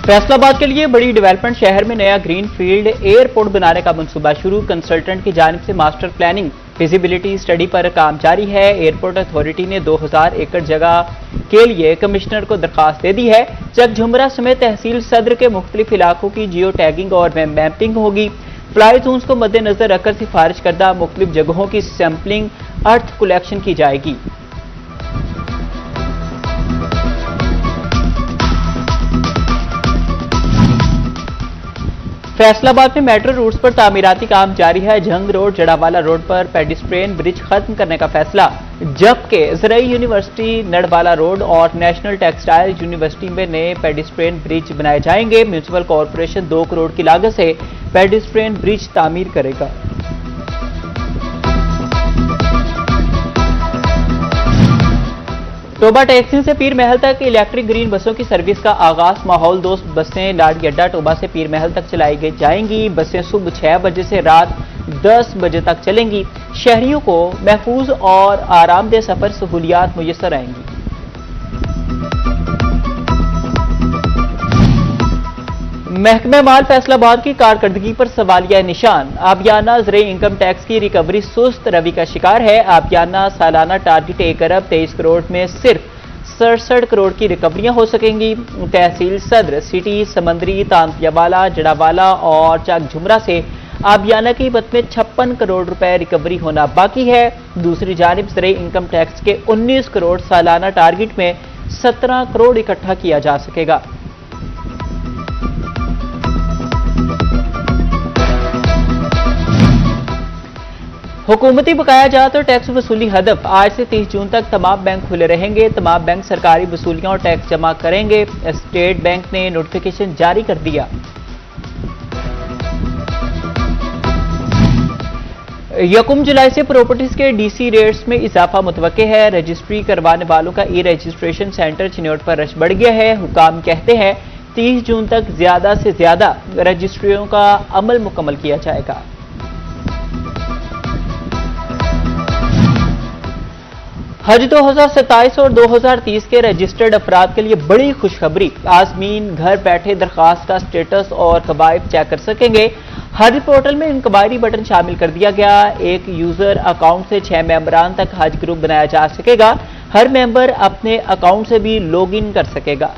फैसलाबाद के लिए बड़ी डेवलपमेंट, शहर में नया ग्रीन फील्ड एयरपोर्ट बनाने का मंसूबा शुरू। कंसल्टेंट की जानिब से मास्टर प्लानिंग, फिजिबिलिटी स्टडी पर काम जारी है। एयरपोर्ट अथॉरिटी ने 2000 एकड़ जगह के लिए कमिश्नर को दरखास्त दे दी है। चक झुमरा समेत तहसील सदर के मुख्तलिफ इलाकों की जियो टैगिंग और मैपिंग होगी। फ्लाई जोन्स को मद्देनजर रखकर सिफारिश करदा मुख्तलिफ जगहों की सैंपलिंग अर्थ कलेक्शन की जाएगी। फैसलाबाद में मेट्रो रूट्स पर तामीराती काम जारी है। जंग रोड, जड़ावाला रोड पर पेडिस्ट्रियन ब्रिज खत्म करने का फैसला, जबकि ज़रई यूनिवर्सिटी, नड़वाला रोड और नेशनल टेक्सटाइल यूनिवर्सिटी में नए पेडिस्ट्रियन ब्रिज बनाए जाएंगे। म्यूनिसिपल कॉरपोरेशन 2 करोड़ की लागत से पेडिस्ट्रियन ब्रिज तामीर करेगा। टोबा टैक्सी से पीर महल तक इलेक्ट्रिक ग्रीन बसों की सर्विस का आगाज। माहौल दोस्त बसें लाड़ी अड्डा टोबा से पीर महल तक चलाई जाएंगी। बसें सुबह 6 बजे से रात 10 बजे तक चलेंगी। शहरियों को महफूज और आरामदेह सफर सहूलियात मुयस्सर आएंगी। महकमा माल फैसलाबाद की कारकर्दगी पर सवालिया निशान। आबियाना ज़रई इनकम टैक्स की रिकवरी सुस्त रवि का शिकार है। आबियाना सालाना टारगेट 1 अरब 23 करोड़ में सिर्फ 67 करोड़ की रिकवरियां हो सकेंगी। तहसील सदर, सिटी, समंदरी, तांतियावाला, जड़ावाला और चक झुमरा से आबियाना की कीमत में 56 करोड़ रुपए रिकवरी होना बाकी है। दूसरी जानिब ज़रई इनकम टैक्स के 19 करोड़ सालाना टारगेट में 17 करोड़ इकट्ठा किया जा सकेगा। हुकूमती बकाया जात और टैक्स वसूली हदफ। आज से 30 जून तक तमाम बैंक खुले रहेंगे। तमाम बैंक सरकारी वसूलियां और टैक्स जमा करेंगे। स्टेट बैंक ने नोटिफिकेशन जारी कर दिया। यकम जुलाई से प्रॉपर्टीज के डीसी रेट्स में इजाफा मुतवक्के है। रजिस्ट्री करवाने वालों का ई रजिस्ट्रेशन सेंटर चिन्होट पर रश बढ़ गया है। हुकाम कहते हैं 30 जून तक ज्यादा से ज्यादा रजिस्ट्रियों का अमल मुकम्मल किया जाएगा। हज 2027 और 2030 के रजिस्टर्ड अफराद के लिए बड़ी खुशखबरी। आज़मीन घर बैठे दरखास्त का स्टेटस और कवायद चेक कर सकेंगे। हज पोर्टल में इंक्वायरी बटन शामिल कर दिया गया। एक यूजर अकाउंट से 6 मेंबरान तक हज ग्रुप बनाया जा सकेगा। हर मेंबर अपने अकाउंट से भी लॉग इन कर सकेगा।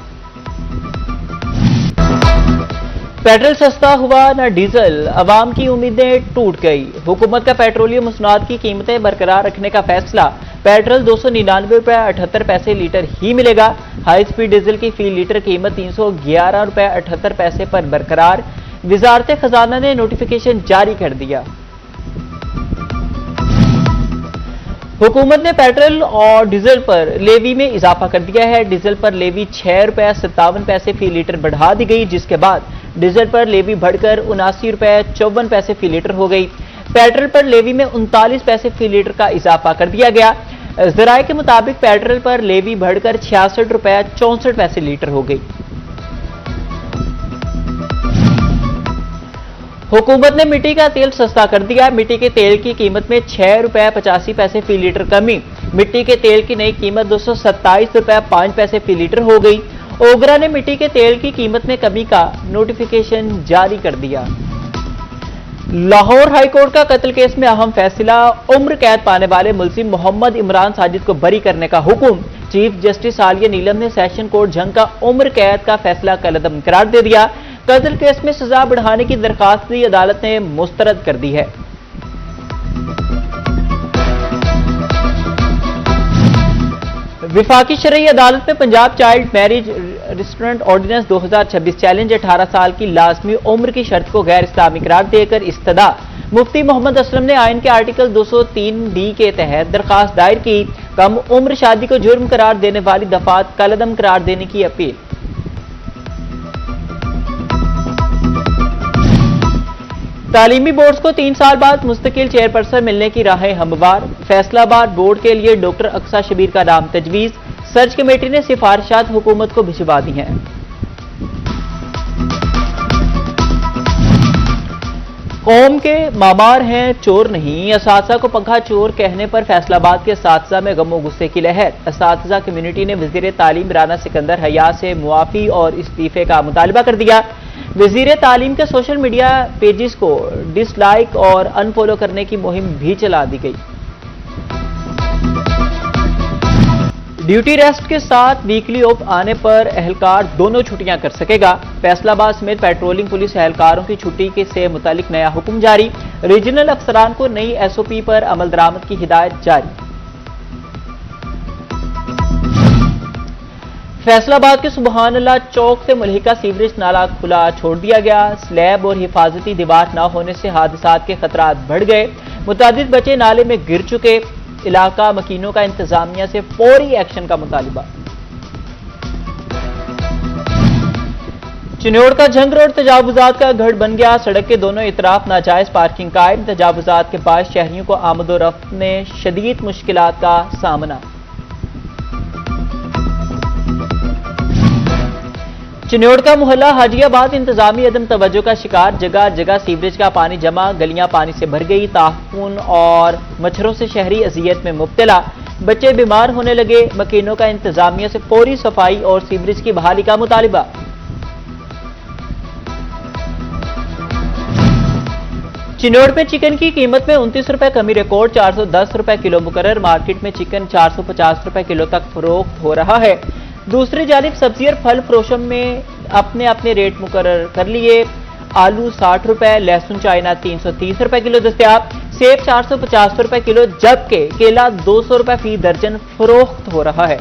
पेट्रोल सस्ता हुआ न डीजल, अवाम की उम्मीदें टूट गई। हुकूमत का पेट्रोलियम मसनूआत की कीमतें बरकरार रखने का फैसला। पेट्रोल 299 रुपए 78 पैसे लीटर ही मिलेगा। हाई स्पीड डीजल की फी लीटर कीमत 311 रुपए 78 पैसे पर बरकरार। वजारत खजाना ने नोटिफिकेशन जारी कर दिया। हुकूमत ने पेट्रोल और डीजल पर लेवी में इजाफा कर दिया है। डीजल पर लेवी 6 रुपए 57 पैसे फी लीटर बढ़ा दी गई, जिसके बाद डीजल पर लेवी बढ़कर 79 रुपए 54 पैसे फी लीटर हो गई। पेट्रोल पर लेवी में 39 पैसे फी लीटर का इजाफा कर दिया गया। ज़राए के मुताबिक पेट्रोल पर लेवी बढ़कर 66 रुपए 64 पैसे लीटर हो गई। हुकूमत ने मिट्टी का तेल सस्ता कर दिया। मिट्टी के तेल की कीमत में 6 रुपए 85 पैसे फी लीटर कमी। मिट्टी के तेल की नई कीमत 227 रुपए 5 पैसे फी लीटर हो गई। ओगरा ने मिट्टी के तेल की कीमत में कमी का नोटिफिकेशन जारी कर दिया। लाहौर हाईकोर्ट का कत्ल केस में अहम फैसला। उम्र कैद पाने वाले मुलजिम मोहम्मद इमरान साजिद को बरी करने का हुक्म। चीफ जस्टिस आलिया नीलम ने सेशन कोर्ट जंग का उम्र कैद का फैसला कलअदम करार दे दिया। कत्ल केस में सजा बढ़ाने की दरखास्त भी अदालत ने मुस्तरद कर दी है। विफाकी शरई अदालत में Punjab child marriage restraint ordinance 2026 challenge. 18 साल की लाजमी उम्र की शर्त को गैर इस्लामी करार देकर इस्तदा। मुफ्ती मोहम्मद असलम ने आइन के आर्टिकल 203D के तहत दरखास्त दायर की। कम उम्र शादी को जुर्म करार देने वाली दफात कलअदम करार देने की अपील। तालीमी बोर्ड्स को 3 साल बाद मुस्तकिल चेयरपर्सन मिलने की राहें हमवार। फैसलाबाद बोर्ड के लिए डॉक्टर अक्सा शबीर का नाम तजवीज। सर्च कमेटी ने सिफारिशात हुकूमत को भिजवा दी हैं। कौम के मामार हैं चोर नहीं, असातिज़ा को पंखा चोर कहने पर फैसलाबाद के असातिज़ा में गम और गुस्से की लहर। असातिज़ा कम्युनिटी ने वज़ीर तालीम राना सिकंदर हया से मुआफ़ी और इस्तीफे का मुतालबा कर दिया। वज़ीर तालीम के सोशल मीडिया पेजेस को डिसलाइक और अनफॉलो करने की मुहिम भी चला दी गई। ड्यूटी रेस्ट के साथ वीकली ऑफ आने पर एहलकार दोनों छुट्टियां कर सकेगा। फैसलाबाद समेत पेट्रोलिंग पुलिस एहलकारों की छुट्टी के से मुतालिक नया हुक्म जारी। रीजनल अफसरान को नई एसओपी पर अमल दरामद की हिदायत जारी। फैसलाबाद के सुबहान अल्लाह चौक से मुल्हिका सीवरेज नाला खुला छोड़ दिया गया। स्लैब और हिफाजती दीवार न होने से हादसात के खतरात बढ़ गए। मुतादिद बच्चे नाले में गिर चुके। इलाका मकीनों का इंतजामिया से फौरी एक्शन का मुतालिबा। चिन्नौर का जंग रोड तजावुजात का गढ़ बन गया। सड़क के दोनों इतराफ नाजायज पार्किंग कायम। तजावुजात के बाद शहरियों को आमदोरफ्त में शदीद मुश्किलात का सामना। चिन्नौर का मोहल्ला हाजियाबाद इंतजामी अदम तवज्जो का शिकार। जगह जगह सीवरेज का पानी जमा, गलियां पानी से भर गई। ताफून और मच्छरों से शहरी अजियत में मुब्तला। बच्चे बीमार होने लगे। मकीनों का इंतजामिया से फौरी सफाई और सीवरेज की बहाली का मुतालिबा। चिन्नौर में चिकन की कीमत में 29 रुपए कमी रिकॉर्ड। 410 रुपए किलो मुकर्रर। मार्केट में चिकन 450 रुपए किलो तक फरोख्त हो रहा है। दूसरी जानिब सब्जी और फल फरोशों में अपने अपने रेट मुकर्रर कर लिए। आलू 60 रुपए, लहसुन चाइना 330 रुपए किलो दस्तयाब। सेब 450 रुपए किलो, जबकि केला 200 रुपए फी दर्जन फरोख्त हो रहा है।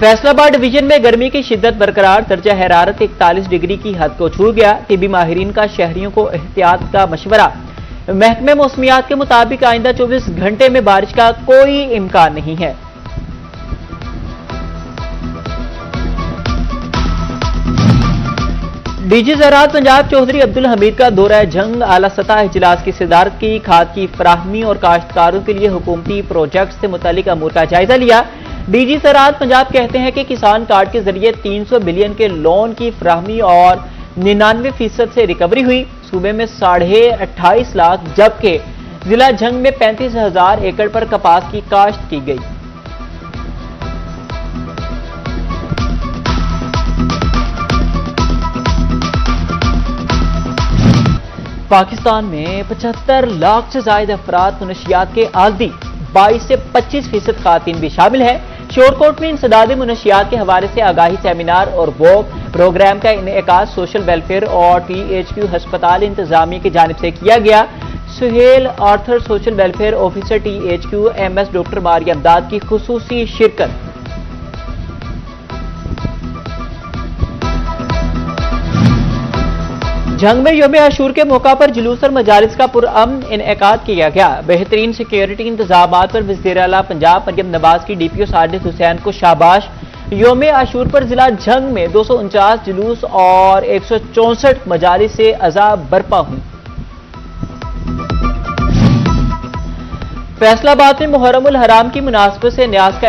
फैसलाबाद डिवीजन में गर्मी की शिद्दत बरकरार। दर्जा हरारत 41 डिग्री की हद को छू गया। तिबी माहिरीन का शहरियों को एहतियात का मशवरा। महकमे मौसमियात के मुताबिक आइंदा 24 घंटे में बारिश का कोई इम्कान नहीं है। डीजी ज़राअत पंजाब चौधरी अब्दुल हमीद का दौरा जंग। आला सतह इजलास की सदारत की। खाद की फराहमी और काश्तकारों के लिए हुकूमती प्रोजेक्ट से मुतालिक अमूर का जायजा लिया। डीजी ज़राअत पंजाब कहते हैं कि किसान कार्ड के जरिए 300 बिलियन के लोन की फराहमी और 99% से रिकवरी हुई। सूबे में 28.5 लाख, जबकि जिला जंग में 35,000 एकड़ पर कपास की काश्त की गई। पाकिस्तान में 75 लाख से ज्यादा अफराद मुनशियात के आदी। 22 से 25% खातिन भी शामिल है। शोरकोट में इंसदाद मुनशियात के हवाले से आगाही सेमिनार और वॉक प्रोग्राम का इनेकाद सोशल वेलफेयर और THQ हस्पताल इंतजामिया की जानिब से किया गया। Sohail Arthur social welfare officer THQ MS doctor Maria Imdad की खुसूसी शिरकत। जंग में योम आशूर के मौका पर जुलूस और मजालिस का पुरअमन इनेकाद किया गया। बेहतरीन सिक्योरिटी इंतजामात पर वज़ीर आला पंजाब मरियम नवाज की DPO साजिद हुसैन को शाबाश। योम आशूर पर जिला जंग में 249 जुलूस और 164 मजालिस से अज़ा बरपा हुई। फैसलाबाद में मुहर्रमुल हराम की मुनासबत से न्याज का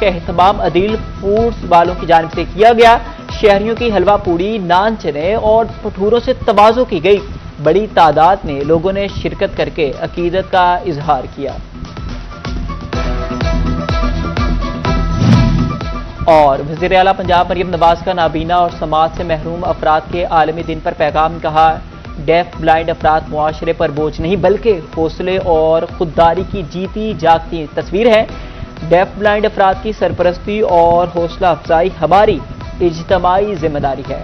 एहतमाम अदील फूड्स वालों की जानिब से किया गया। शहरियों की हलवा पूड़ी, नान चने और भटूरों से तवाज़ो की गई। बड़ी तादाद में लोगों ने शिरकत करके अकीदत का इजहार किया। और वज़ीर आला पंजाब मरियम नवाज का नाबीना और समाज से महरूम अफराद के आलमी दिन पर पैगाम। कहा, डेफ ब्लाइंड अफराद मुआशरे पर बोझ नहीं बल्कि हौसले और खुददारी की जीती जागती तस्वीर है। डेफ ब्लाइंड अफराद की सरपरस्ती और हौसला अफजाई हमारी इज्तिमाई जिम्मेदारी है।